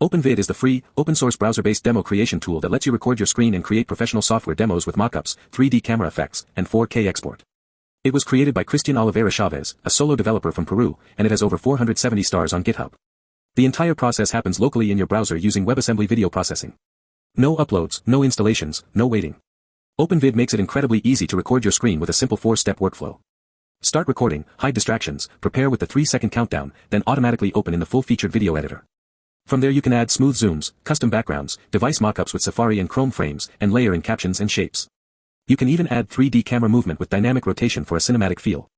OpenVid is the free, open-source browser-based demo creation tool that lets you record your screen and create professional software demos with mockups, 3D camera effects, and 4K export. It was created by Cristian Olivera Chavez, a solo developer from Peru, and it has over 470 stars on GitHub. The entire process happens locally in your browser using WebAssembly video processing. No uploads, no installations, no waiting. OpenVid makes it incredibly easy to record your screen with a simple 4-step workflow. Start recording, hide distractions, prepare with the 3-second countdown, then automatically open in the full-featured video editor. From there you can add smooth zooms, custom backgrounds, device mockups with Safari and Chrome frames, and layer in captions and shapes. You can even add 3D camera movement with dynamic rotation for a cinematic feel.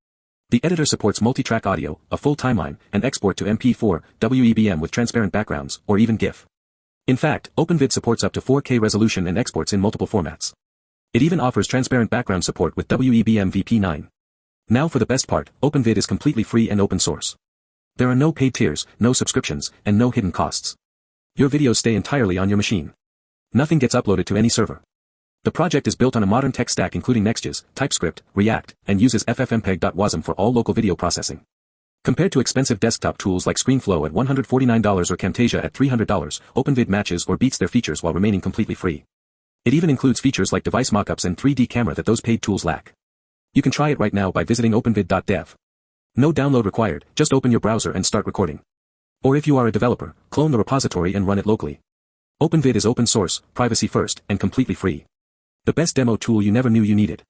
The editor supports multi-track audio, a full timeline, and export to MP4, WebM with transparent backgrounds, or even GIF. In fact, OpenVid supports up to 4K resolution and exports in multiple formats. It even offers transparent background support with WebM VP9. Now for the best part, OpenVid is completely free and open source. There are no paid tiers, no subscriptions, and no hidden costs. Your videos stay entirely on your machine. Nothing gets uploaded to any server. The project is built on a modern tech stack including Next.js, TypeScript, React, and uses FFmpeg.wasm for all local video processing. Compared to expensive desktop tools like ScreenFlow at $149 or Camtasia at $300, OpenVid matches or beats their features while remaining completely free. It even includes features like device mockups and 3D camera that those paid tools lack. You can try it right now by visiting openvid.dev. No download required, just open your browser and start recording. Or if you are a developer, clone the repository and run it locally. OpenVid is open source, privacy first, and completely free. The best demo tool you never knew you needed.